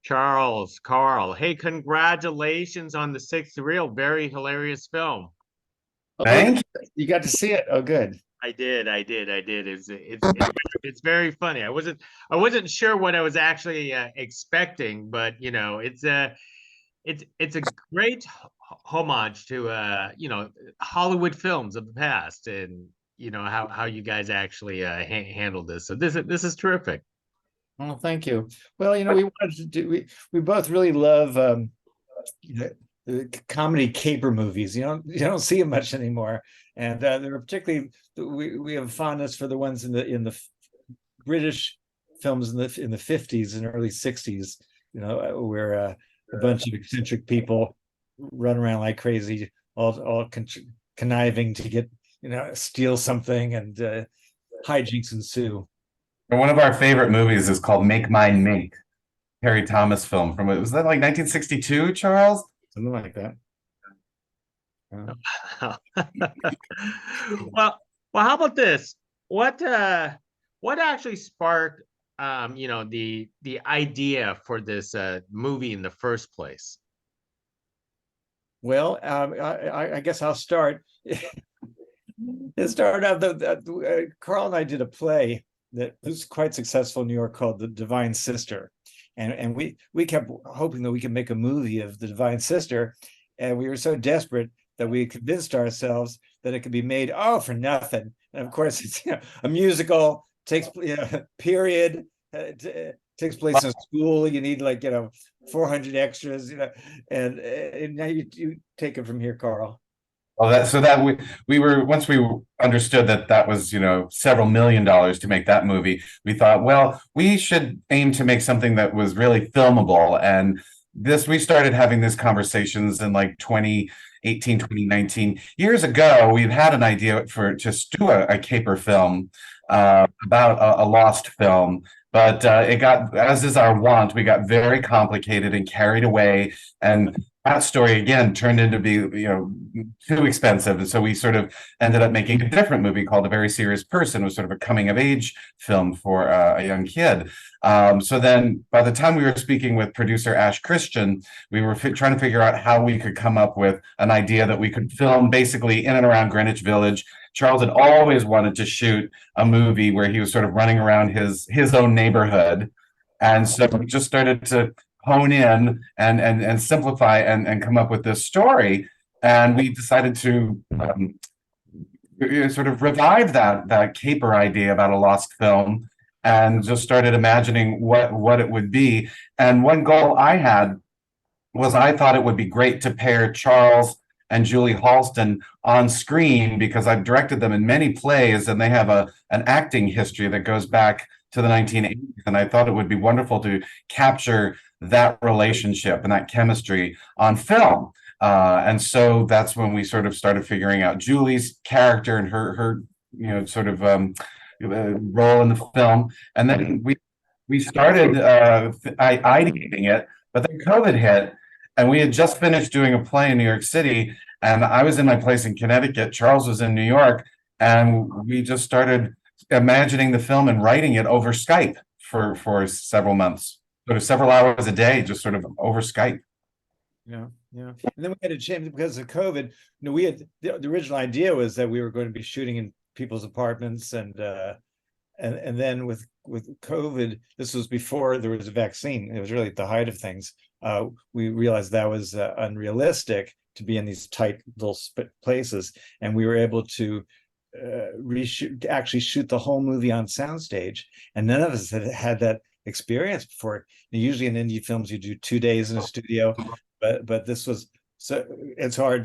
Charles, Carl. Hey, congratulations on the sixth reel. Very hilarious film. Oh, Thank you got to see it. Oh, good. I did. It's very funny. I wasn't sure what I was actually expecting, but it's a great homage to Hollywood films of the past, and how you guys actually handled this. So this is terrific. Oh, thank you. Well, we wanted to do. We both really love you know, the comedy caper movies. You don't see them much anymore, and they're particularly we have a fondness for the ones in the British films in the 50s and early 60s. Where a bunch of eccentric people run around like crazy, all conniving to get steal something, and hijinks ensue. One of our favorite movies is called Make Mine Make, Harry Thomas film from was that like 1962, Charles? Something like that. Well, how about this? What what actually sparked the idea for this movie in the first place? Well, I guess I'll start. It started out Carl and I did a play that was quite successful in New York called The Divine Sister, and we kept hoping that we could make a movie of The Divine Sister, and we were so desperate that we convinced ourselves that it could be made for nothing. And of course, it's a musical, takes period, takes place in a school. You need 400 extras, and now you take it from here, Carl. Well, that we were once we understood that that was several $1 million to make that movie. We thought, well, we should aim to make something that was really filmable. And this we started having these conversations in like 2018, 2019. Years ago, we had an idea for just do a caper film about a lost film. But it got, as is our wont, we got very complicated and carried away. And that story again turned into be too expensive, and so we sort of ended up making a different movie called A Very Serious Person. It was sort of a coming of age film for a young kid. So then by the time we were speaking with producer Ash Christian, we were trying to figure out how we could come up with an idea that we could film basically in and around Greenwich Village. Charles had always wanted to shoot a movie where he was sort of running around his own neighborhood, and so we just started to hone in and simplify and come up with this story. And we decided to sort of revive that caper idea about a lost film, and just started imagining what it would be. And one goal I had was I thought it would be great to pair Charles and Julie Halston on screen, because I've directed them in many plays and they have an acting history that goes back to the 1980s. And I thought it would be wonderful to capture that relationship and that chemistry on film. And so that's when we sort of started figuring out Julie's character and her sort of role in the film. And then we started ideating it, but then COVID hit, and we had just finished doing a play in New York City, and I was in my place in Connecticut. Charles was in New York, and we just started imagining the film and writing it over Skype for several months, sort of several hours a day, just sort of over Skype. Yeah, yeah. And then we had to change because of COVID. We had the original idea was that we were going to be shooting in people's apartments, and then with COVID, this was before there was a vaccine. It was really at the height of things. We realized that was unrealistic to be in these tight little places, and we were able to actually shoot the whole movie on soundstage. And none of us had that experience before. Usually in indie films, you do 2 days in a studio, but this was so. And so our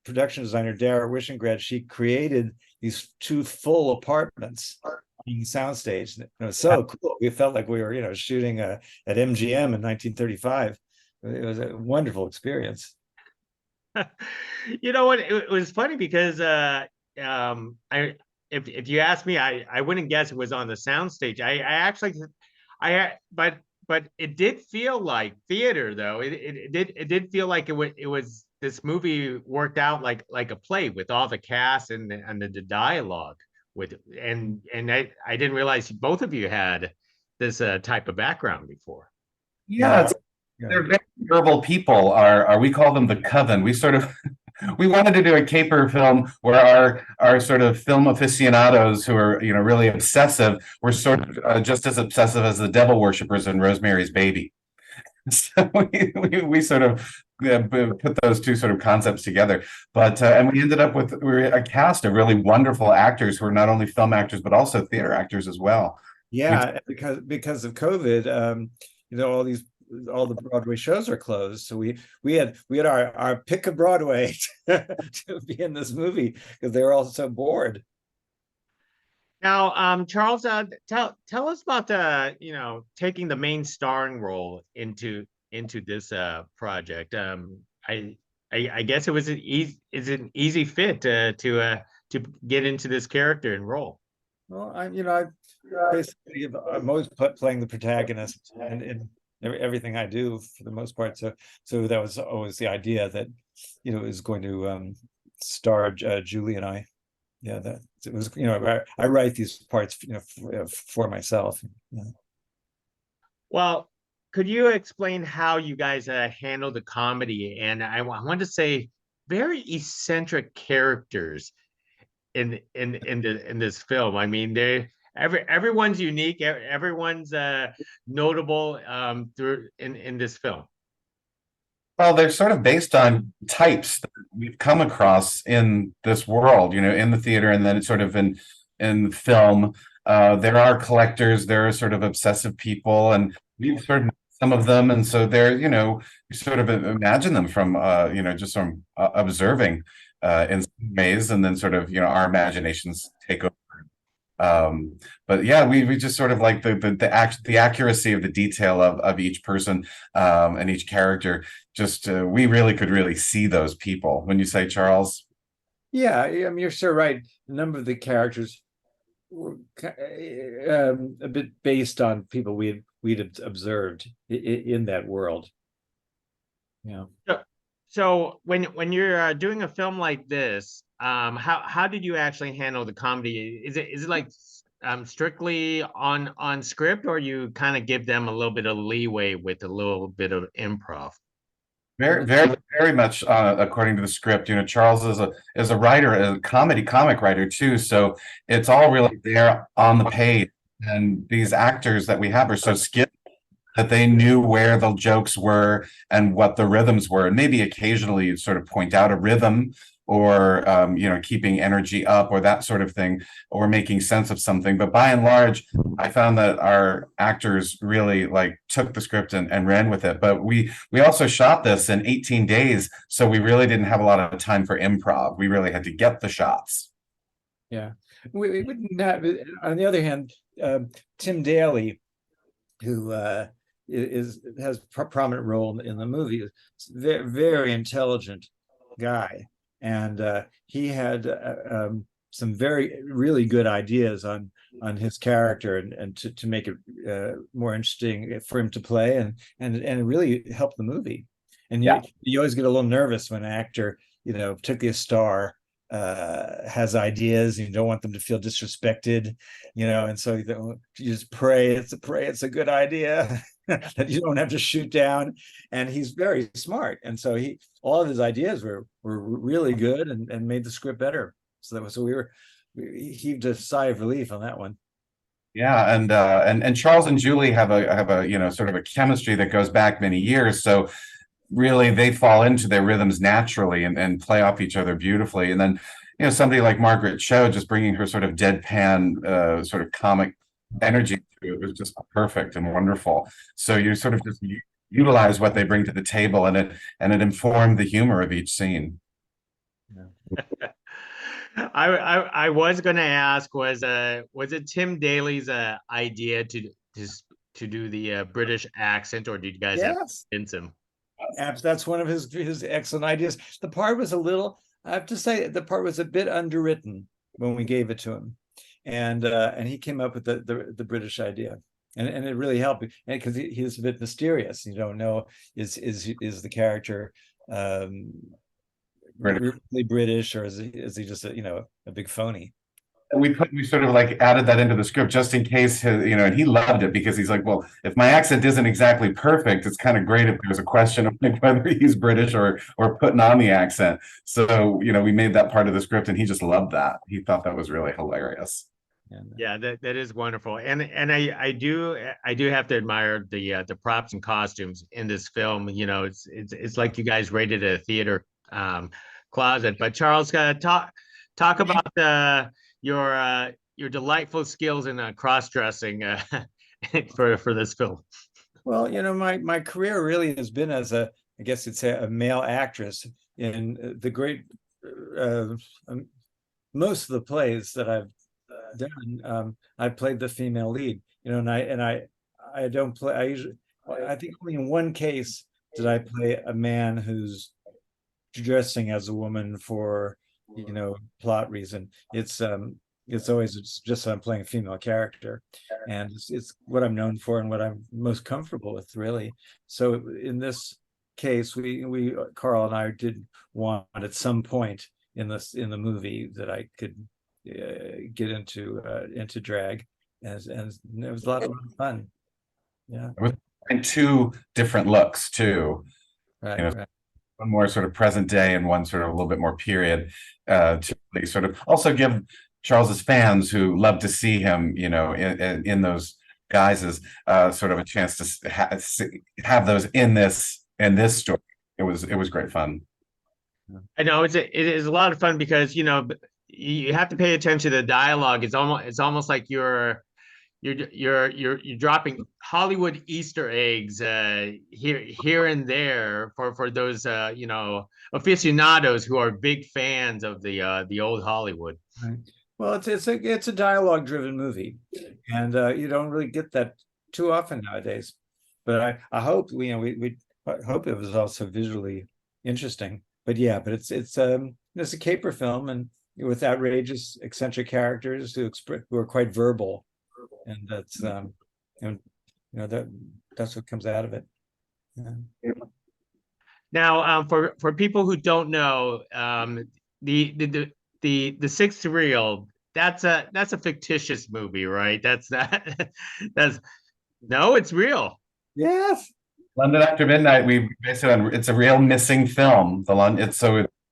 production designer, Dara Wishengrad, she created these two full apartments in soundstage. It was so cool. We felt like we were, shooting at MGM in 1935. It was a wonderful experience. You know what? It was funny because I if you ask me, I wouldn't guess it was on the soundstage. I actually but it did feel like theater though. It did feel like it was this movie worked out like a play with all the cast and the dialogue with and I didn't realize both of you had this type of background before. Yeah, it's, they're very verbal people. Are we call them the coven? We sort of we wanted to do a caper film where our sort of film aficionados who are really obsessive were sort of just as obsessive as the devil worshippers in Rosemary's Baby. So we sort of put those two sort of concepts together. But and we ended up with a cast of really wonderful actors who are not only film actors but also theater actors as well. Yeah, because of COVID, all the Broadway shows are closed. So we had our pick of Broadway to be in this movie because they were all so bored. Now, Charles, tell us about taking the main starring role into this project. I guess it was an easy fit to get into this character and role. Well, I'm always playing the protagonist in everything I do for the most part. So that was always the idea that it was going to star Julie and I. Yeah, that it was. I write these parts for myself. Yeah. Well, could you explain how you guys handle the comedy? And I want to say very eccentric characters in this film. I mean, everyone's unique. Everyone's notable through in this film. Well, they're sort of based on types that we've come across in this world, in the theater, and then sort of in film. There are collectors, there are sort of obsessive people, and we've sort of some of them, and so they're, you sort of imagine them from, just from observing in some ways, and then sort of, our imaginations take over. But yeah, we just sort of like the accuracy of the detail of each person and each character. Just we could really see those people. When you say, Charles? Yeah, I mean, you're so right. A number of the characters were a bit based on people we'd observed in that world. Yeah. So when you're doing a film like this, how did you actually handle the comedy? Is it like strictly on script, or you kind of give them a little bit of leeway with a little bit of improv? Very, very, very much according to the script. Charles is a writer, a comic writer too. So it's all really there on the page. And these actors that we have are so skilled that they knew where the jokes were and what the rhythms were. And maybe occasionally you'd sort of point out a rhythm or, keeping energy up or that sort of thing, or making sense of something. But by and large, I found that our actors really took the script and ran with it. But we also shot this in 18 days. So we really didn't have a lot of time for improv. We really had to get the shots. Yeah. We wouldn't have, on the other hand, Tim Daly, who has prominent role in the movie, is very, very intelligent guy, and he had some really good ideas on his character and to make it more interesting for him to play, and it really helped the movie. And you always get a little nervous when an actor, particularly a star, has ideas and you don't want them to feel disrespected, and so you just pray it's a good idea that you don't have to shoot down. And he's very smart, and so all of his ideas were really good and made the script better. So we heaved a sigh of relief on that one. Yeah, and Charles and Julie have a sort of a chemistry that goes back many years. So really they fall into their rhythms naturally and play off each other beautifully. And then, somebody like Margaret Cho, just bringing her sort of deadpan, sort of comic energy to it was just perfect and wonderful. So you sort of just utilize what they bring to the table, and it informed the humor of each scene. Yeah. I was going to ask, was it Tim Daly's idea to do the British accent, or did you guys have to convince him? That's one of his excellent ideas. The part was I have to say, the part was a bit underwritten when we gave it to him, and he came up with the British idea, and it really helped, because he's a bit mysterious. You don't know, is the character really British, or is he just a big phony? we sort of like added that into the script just in case his, and he loved it because he's like, well, if my accent isn't exactly perfect, it's kind of great if there's a question of like whether he's British or putting on the accent. So, we made that part of the script and he just loved that. He thought that was really hilarious. Yeah, that is wonderful, and I do have to admire the props and costumes in this film. It's like you guys raided a theater closet. But Charles, talk about your delightful skills in cross dressing for this film. Well, my career really has been as I guess you'd say, a male actress in the great most of the plays that I've done. I played the female lead, and I don't play. I think only in one case did I play a man who's dressing as a woman for plot reason. It's always just I'm playing a female character, and it's what I'm known for and what I'm most comfortable with, really. So in this case, we Carl and I did want at some point in the movie that I could get into drag, and it was a lot of fun. Yeah, and two different looks too. right. One more sort of present day and one sort of a little bit more period, to really sort of also give Charles's fans who love to see him, in those guises, sort of a chance to have those in this story. It was great fun. I know it is a lot of fun because you have to pay attention to the dialogue. It's almost like you're dropping Hollywood Easter eggs here and there for those aficionados who are big fans of the old Hollywood. Right. Well, it's a dialogue driven movie, and you don't really get that too often nowadays. But I hope we hope it was also visually interesting. But yeah, but it's a caper film, and with outrageous, eccentric characters who are quite verbal, and that's that's what comes out of it. Yeah. Now, for people who don't know, the sixth reel, that's a fictitious movie, right? That's no, it's real. Yes. London After Midnight, we based it on, it's a real missing film.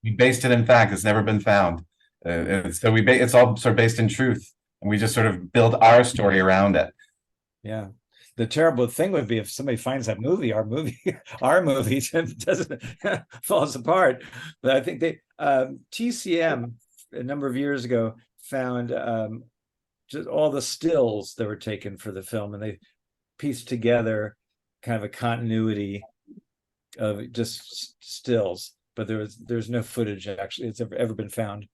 We based it in fact. It's never been found. So it's all sort of based in truth, and we just sort of build our story around it. Yeah. The terrible thing would be if somebody finds that movie, our movie doesn't falls apart. But I think they TCM a number of years ago found just all the stills that were taken for the film, and they pieced together kind of a continuity of just stills. But there's no footage actually it's ever been found,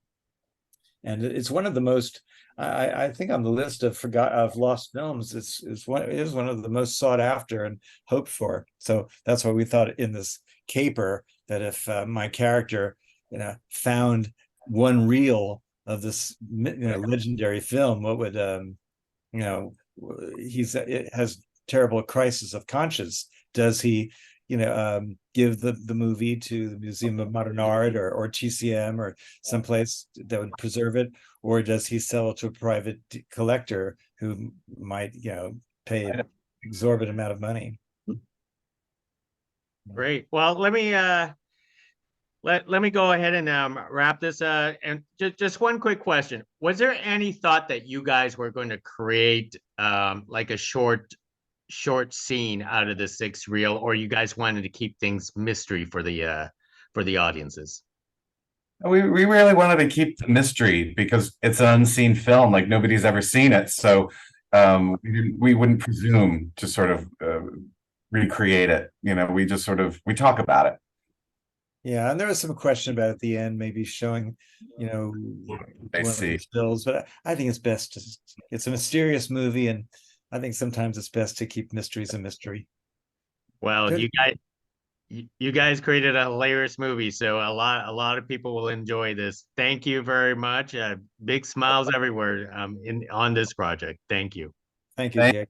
and it's one of the most. I think on the list of lost films, it is one of the most sought after and hoped for. So that's why we thought in this caper that if my character, found one reel of this, legendary film, what would, it has terrible crisis of conscience. Does he, give the movie to the Museum of Modern Art or TCM or someplace that would preserve it, or does he sell it to a private collector who might, pay an exorbitant amount of money? Great. Well, let me go ahead and wrap this. And just one quick question: was there any thought that you guys were going to create like a short scene out of the sixth reel, or you guys wanted to keep things mystery for the audiences? We really wanted to keep the mystery because it's an unseen film, like nobody's ever seen it. So we wouldn't presume to sort of recreate it. We just we talk about it. Yeah, and there was some question about at the end maybe showing, I see. Stills, but I think it's best it's a mysterious movie, and I think sometimes it's best to keep mysteries a mystery. Well, good. You guys created a hilarious movie, so a lot of people will enjoy this. Thank you very much. Big smiles everywhere on this project. Thank you. Thank you, Jake.